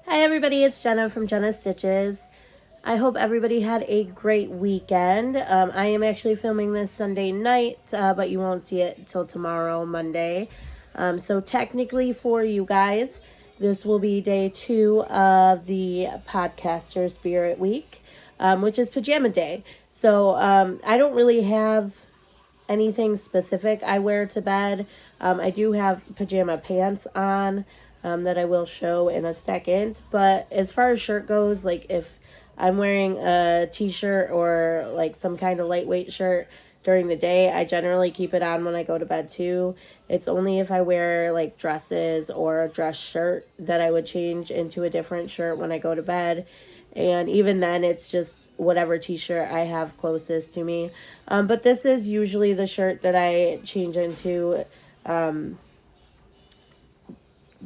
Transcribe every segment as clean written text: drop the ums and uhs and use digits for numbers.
Hi everybody, it's Jenna from Jenna Stitches. I hope everybody had a great weekend. I am actually filming this Sunday night, but you won't see it till tomorrow, Monday. So technically for you guys, this will be day 2 of the Podcaster Spirit Week, which is Pajama Day. So I don't really have anything specific I wear to bed. I do have pajama pants on that I will show in a second. But as far as shirt goes, like if I'm wearing a t-shirt or like some kind of lightweight shirt during the day, I generally keep it on when I go to bed too. It's only if I wear like dresses or a dress shirt that I would change into a different shirt when I go to bed. And even then, it's just whatever t-shirt I have closest to me. But this is usually the shirt that I change into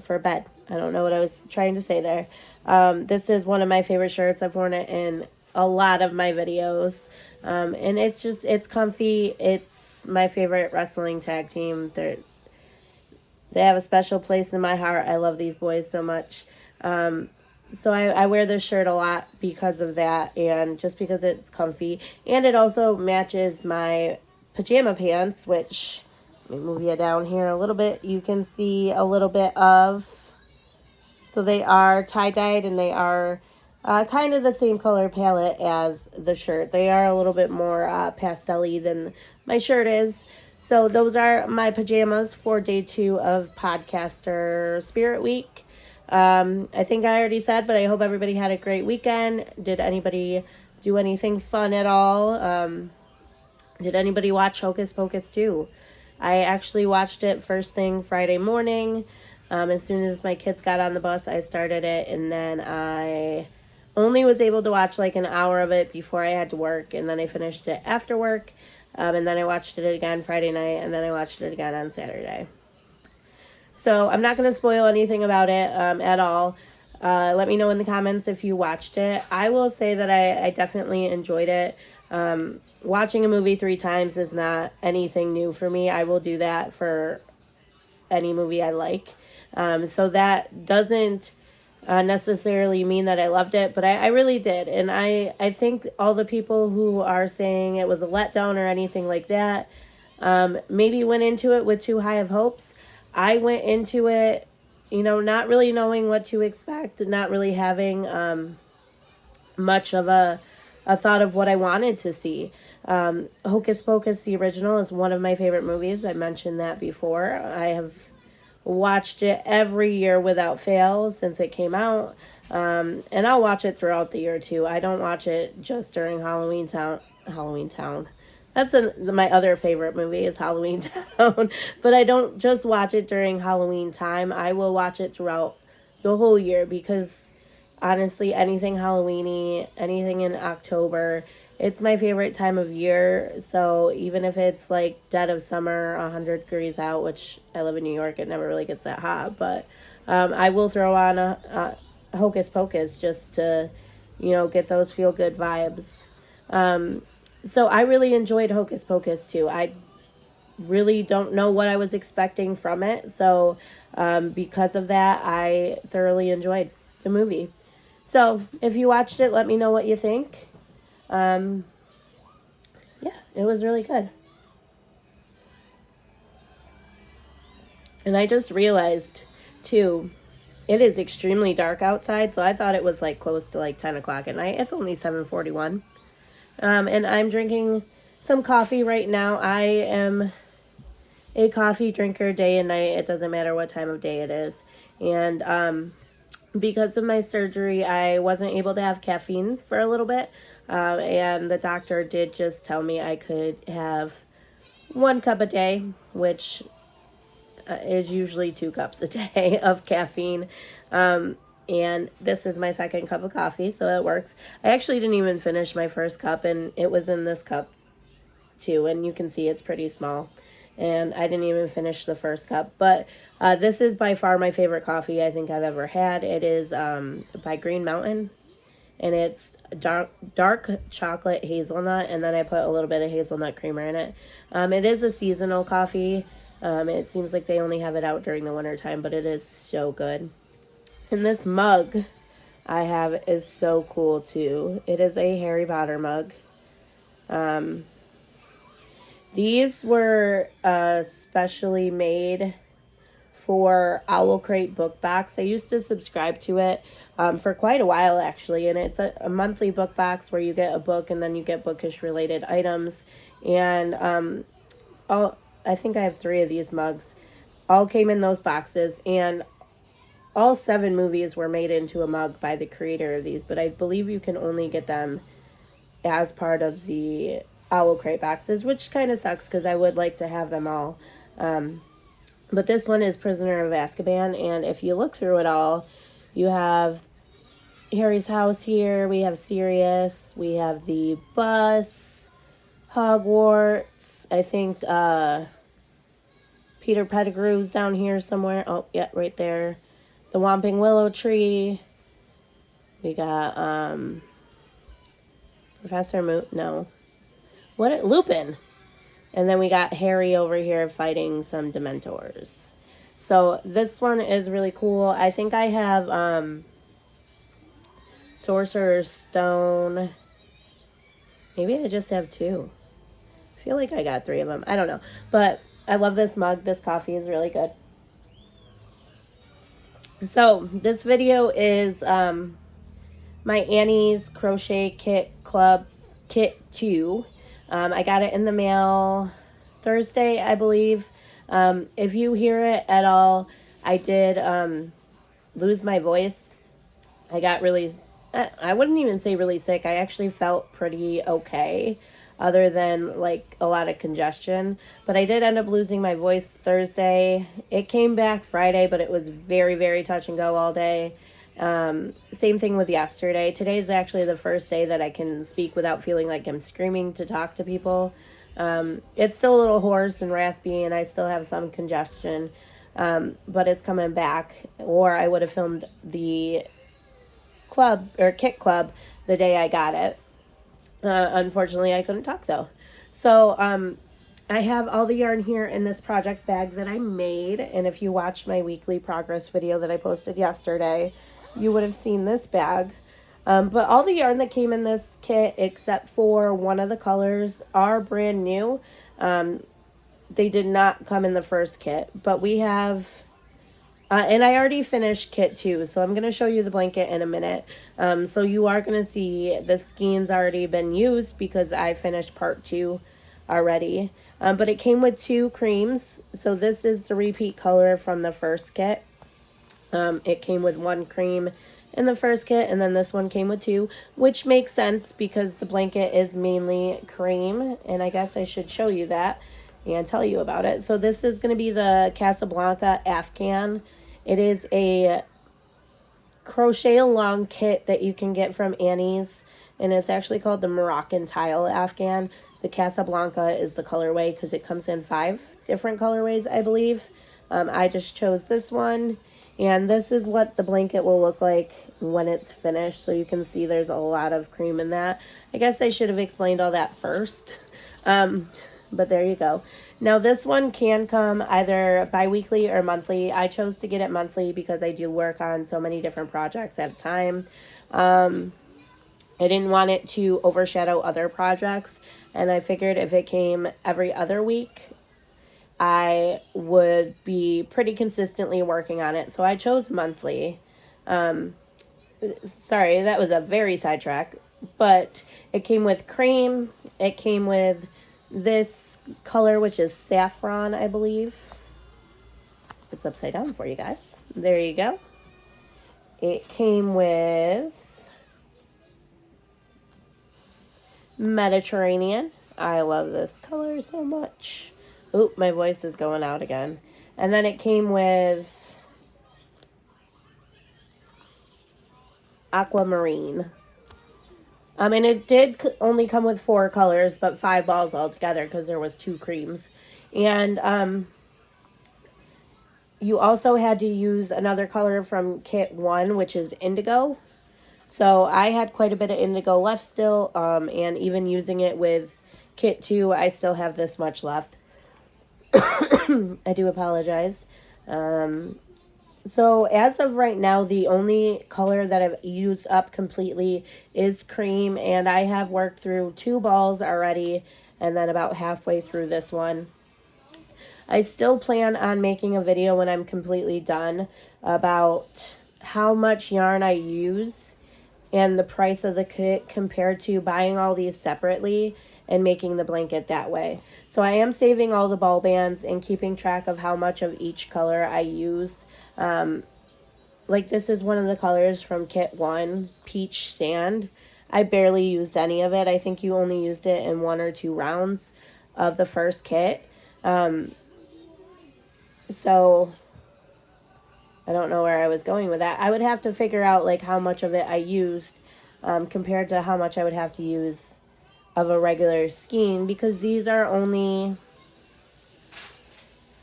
for bed. I don't know what I was trying to say there. This is one of my favorite shirts. I've worn it in a lot of my videos. And it's comfy. It's my favorite wrestling tag team. They have a special place in my heart. I love these boys so much. So I wear this shirt a lot because of that, and just because it's comfy. And it also matches my pajama pants, which, let me move you down here a little bit. You can see a little bit of, so they are tie-dyed, and they are kind of the same color palette as the shirt. They are a little bit more pastel-y than my shirt is. So those are my pajamas for day 2 of Podcaster Spirit Week. I think I already said, but I hope everybody had a great weekend. Did anybody do anything fun at all? Did anybody watch Hocus Pocus 2? I actually watched it first thing Friday morning. As soon as my kids got on the bus, I started it, and then I only was able to watch like an hour of it before I had to work, and then I finished it after work, and then I watched it again Friday night, and then I watched it again on Saturday. So I'm not going to spoil anything about it at all. Let me know in the comments if you watched it. I will say that I definitely enjoyed it. Watching a movie 3 times is not anything new for me. I will do that for any movie I like. So that doesn't necessarily mean that I loved it, but I really did. And I think all the people who are saying it was a letdown or anything like that maybe went into it with too high of hopes. I went into it, not really knowing what to expect, not really having much of a thought of what I wanted to see. Hocus Pocus, the original, is one of my favorite movies. I mentioned that before. I have watched it every year without fail since it came out. And I'll watch it throughout the year too. I don't watch it just during Halloween Town. That's my other favorite movie is Halloween Town. But I don't just watch it during Halloween time. I will watch it throughout the whole year because, honestly, anything Halloween-y, anything in October, it's my favorite time of year. So even if it's like dead of summer, 100 degrees out, which I live in New York, it never really gets that hot. But I will throw on a Hocus Pocus just to, get those feel-good vibes. So I really enjoyed Hocus Pocus too. I really don't know what I was expecting from it. So because of that, I thoroughly enjoyed the movie. So if you watched it, let me know what you think. Yeah, it was really good. And I just realized too, it is extremely dark outside. So I thought it was like close to like 10 o'clock at night. It's only 7:41. And I'm drinking some coffee right now. I am a coffee drinker day and night. It doesn't matter what time of day it is. And because of my surgery, I wasn't able to have caffeine for a little bit. And the doctor did just tell me I could have 1 cup a day, which is usually 2 cups a day of caffeine. And this is my 2nd cup of coffee, so it works. I actually didn't even finish my 1st cup, and it was in this cup too, and you can see it's pretty small. And I didn't even finish the 1st cup. But this is by far my favorite coffee I think I've ever had. It is by Green Mountain, and it's dark chocolate hazelnut, and then I put a little bit of hazelnut creamer in it. It is a seasonal coffee. It seems like they only have it out during the winter time, but it is so good. And this mug I have is so cool too. It is a Harry Potter mug. These were specially made for Owl Crate Book Box. I used to subscribe to it for quite a while, actually, and it's a monthly book box where you get a book and then you get bookish related items. And I think I have 3 of these mugs. All came in those boxes, and all 7 movies were made into a mug by the creator of these, but I believe you can only get them as part of the Owl Crate boxes, which kind of sucks because I would like to have them all. But this one is Prisoner of Azkaban, and if you look through it all, you have Harry's house here, we have Sirius, we have the bus, Hogwarts, I think Peter Pettigrew's down here somewhere. Oh, yeah, right there. The Whomping Willow Tree. We got Professor Moot. No. What? Lupin. And then we got Harry over here fighting some Dementors. So this one is really cool. I think I have Sorcerer's Stone. Maybe I just have 2. I feel like I got 3 of them. I don't know. But I love this mug. This coffee is really good. So this video is my Annie's Crochet Kit Club Kit 2. I got it in the mail Thursday, I believe. If you hear it at all, I did lose my voice. I got really, I wouldn't even say really sick. I actually felt pretty okay, other than like a lot of congestion. But I did end up losing my voice Thursday. It came back Friday, but it was very, very touch and go all day. Same thing with yesterday. Today's actually the first day that I can speak without feeling like I'm screaming to talk to people. It's still a little hoarse and raspy, and I still have some congestion, but it's coming back, or I would have filmed the club or kit club the day I got it. Unfortunately, I couldn't talk though. So, I have all the yarn here in this project bag that I made, and if you watched my weekly progress video that I posted yesterday, you would have seen this bag. But all the yarn that came in this kit, except for one of the colors, are brand new. They did not come in the first kit, but we have, and I already finished kit 2, so I'm going to show you the blanket in a minute. So you are going to see the skein's already been used because I finished part 2 already. But it came with 2 creams. So this is the repeat color from the first kit. It came with 1 cream in the first kit, and then this one came with 2, which makes sense because the blanket is mainly cream, and I guess I should show you that and tell you about it. So this is going to be the Casablanca Afghan. It is a crochet along kit that you can get from Annie's, and it's actually called the Moroccan Tile Afghan. The Casablanca is the colorway because it comes in 5 different colorways, I believe. I just chose this one, and this is what the blanket will look like when it's finished. So you can see there's a lot of cream in that. I guess I should have explained all that first. But there you go. Now this one can come either bi-weekly or monthly. I chose to get it monthly because I do work on so many different projects at a time. I didn't want it to overshadow other projects, and I figured if it came every other week, I would be pretty consistently working on it. So I chose monthly. Sorry, that was a very sidetrack, but it came with cream. It came with this color, which is saffron, I believe. It's upside down for you guys. There you go. It came with Mediterranean. I love this color so much. Oop, my voice is going out again. And then it came with Aquamarine. And it did only come with 4 colors, but 5 balls altogether because there was 2 creams. And you also had to use another color from kit 1, which is indigo. So I had quite a bit of indigo left still, and even using it with kit 2, I still have this much left. I do apologize. So as of right now, the only color that I've used up completely is cream, and I have worked through 2 balls already, and then about halfway through this one. I still plan on making a video when I'm completely done about how much yarn I use and the price of the kit compared to buying all these separately and making the blanket that way. So I am saving all the ball bands and keeping track of how much of each color I use. Like this is one of the colors from kit 1, Peach Sand. I barely used any of it. I think you only used it in 1 or 2 rounds of the first kit. So I don't know where I was going with that. I would have to figure out like how much of it I used compared to how much I would have to use of a regular skein, because these are only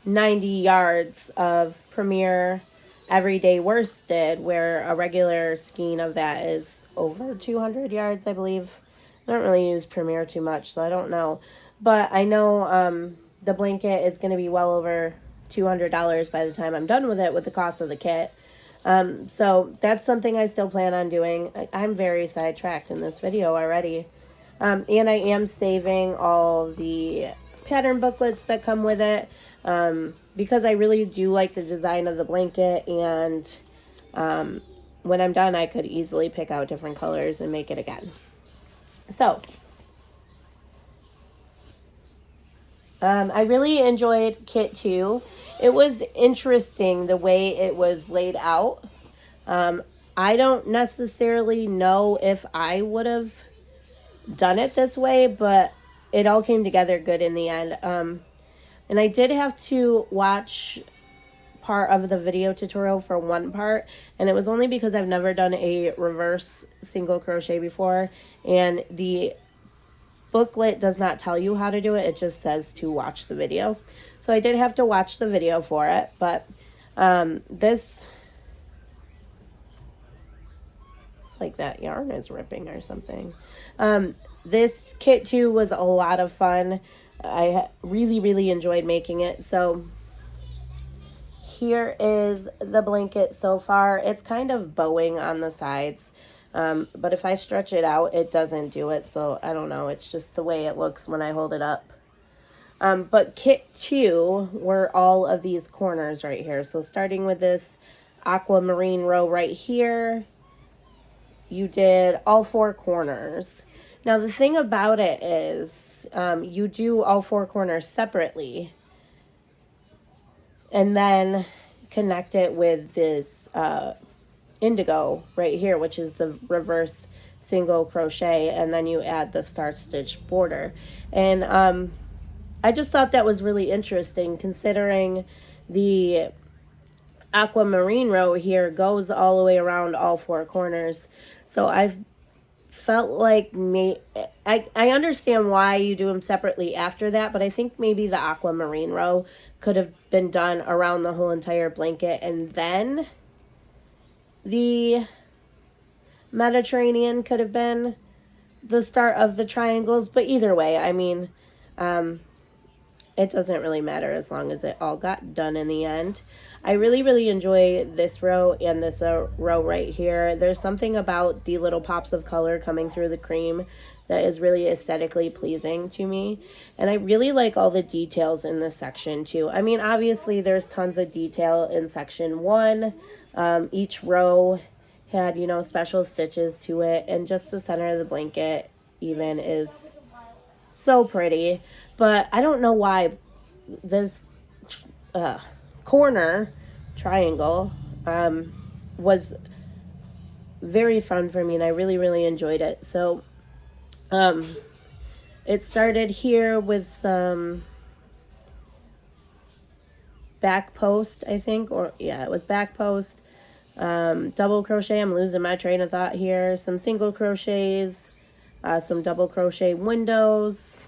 90 yards of Premier Everyday Worsted, where a regular skein of that is over 200 yards, I believe. I don't really use Premier too much, so I don't know. But I know the blanket is going to be well over $200 by the time I'm done with it, with the cost of the kit. So that's something I still plan on doing. I'm very sidetracked in this video already. And I am saving all the pattern booklets that come with it, because I really do like the design of the blanket, and when I'm done, I could easily pick out different colors and make it again. So I really enjoyed kit 2. It was interesting the way it was laid out. I don't necessarily know if I would have done it this way, but it all came together good in the end. And I did have to watch part of the video tutorial for one part, and it was only because I've never done a reverse single crochet before, and the booklet does not tell you how to do it. It just says to watch the video. So I did have to watch the video for it, but this, it's like that yarn is ripping or something. This kit 2 was a lot of fun. I really enjoyed making it. So here is the blanket so far. It's kind of bowing on the sides, but if I stretch it out, it doesn't do it. So I don't know. It's just the way it looks when I hold it up. But kit 2 were all of these corners right here. So starting with this aquamarine row right here, you did all 4 corners. Now the thing about it is you do all 4 corners separately and then connect it with this indigo right here, which is the reverse single crochet, and then you add the start stitch border. And I just thought that was really interesting, considering the aquamarine row here goes all the way around all 4 corners. So I've felt like I understand why you do them separately after that, but I think maybe the aquamarine row could have been done around the whole entire blanket, and then the Mediterranean could have been the start of the triangles. But either way, I mean, it doesn't really matter as long as it all got done in the end. I really enjoy this row and this row right here. There's something about the little pops of color coming through the cream that is really aesthetically pleasing to me. And I really like all the details in this section too. I mean, obviously there's tons of detail in section 1. Each row had, you know, special stitches to it, and just the center of the blanket even is so pretty. But I don't know why this corner triangle was very fun for me, and I really enjoyed it. So it started here with some back post, I think, or yeah, it was back post, double crochet. I'm losing my train of thought here. Some single crochets, some double crochet windows,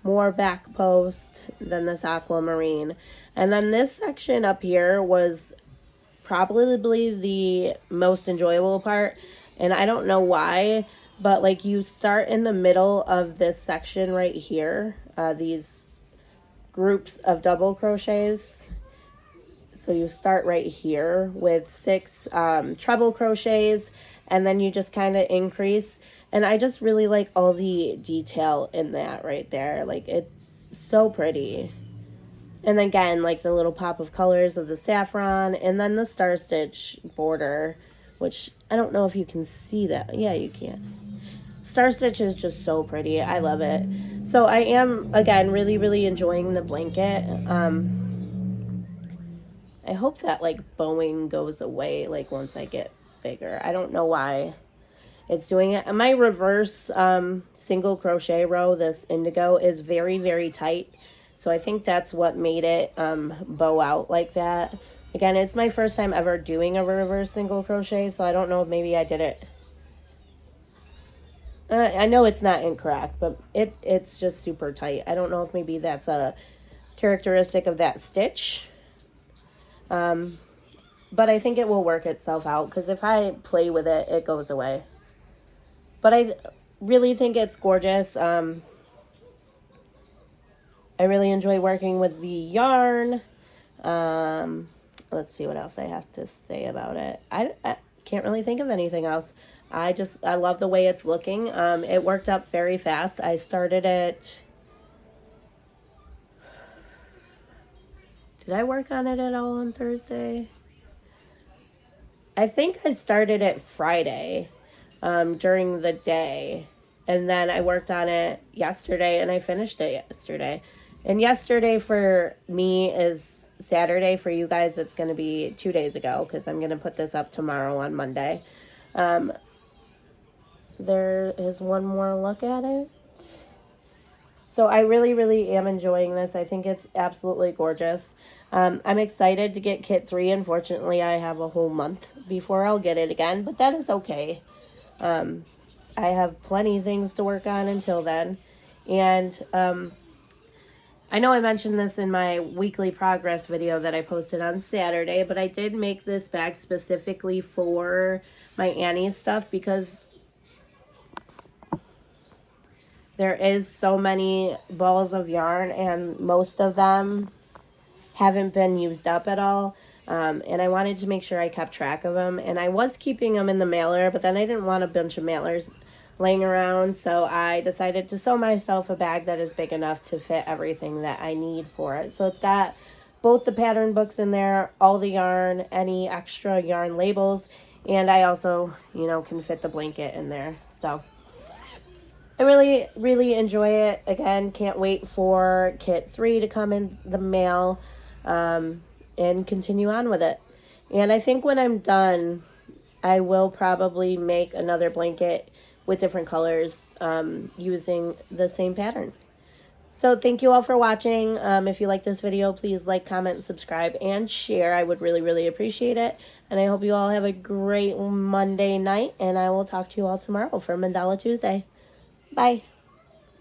more back post, then this aquamarine. And then this section up here was probably the most enjoyable part, and I don't know why, but like you start in the middle of this section right here, these groups of double crochets. So you start right here with 6 treble crochets, and then you just kind of increase. And I just really like all the detail in that right there. Like, it's so pretty. And again, like the little pop of colors of the saffron, and then the star stitch border, which I don't know if you can see that. Yeah, you can. Star stitch is just so pretty. I love it. So I am, again, really, really enjoying the blanket. I hope that like bowing goes away like once I get bigger. I don't know why it's doing it. And my reverse single crochet row, this indigo, is very, very tight. So I think that's what made it bow out like that. Again, it's my first time ever doing a reverse single crochet, so I don't know if maybe I did it. I know it's not incorrect, but it's just super tight. I don't know if maybe that's a characteristic of that stitch. But I think it will work itself out, because if I play with it, it goes away. But I really think it's gorgeous. I really enjoy working with the yarn. Let's see what else I have to say about it. I can't really think of anything else. I love the way it's looking. It worked up very fast. I started it. Did I work on it at all on Thursday? I think I started it Friday during the day. And then I worked on it yesterday, and I finished it yesterday. And yesterday for me is Saturday. For you guys, it's going to be 2 days ago, because I'm going to put this up tomorrow on Monday. There is one more look at it. So I really, really am enjoying this. I think it's absolutely gorgeous. I'm excited to get kit 3. Unfortunately, I have a whole month before I'll get it again, but that is okay. I have plenty of things to work on until then. And I know I mentioned this in my weekly progress video that I posted on Saturday, but I did make this bag specifically for my Annie's stuff, because there is so many balls of yarn, and most of them haven't been used up at all. And I wanted to make sure I kept track of them. And I was keeping them in the mailer, but then I didn't want a bunch of mailers laying around. So I decided to sew myself a bag that is big enough to fit everything that I need for it. So it's got both the pattern books in there, all the yarn, any extra yarn labels, and I also, can fit the blanket in there. So I really, really enjoy it. Again, can't wait for kit 3 to come in the mail, and continue on with it. And I think when I'm done, I will probably make another blanket with different colors, using the same pattern. So thank you all for watching. If you like this video, please like, comment, subscribe, and share. I would really, really appreciate it. And I hope you all have a great Monday night, and I will talk to you all tomorrow for Mandala Tuesday. Bye.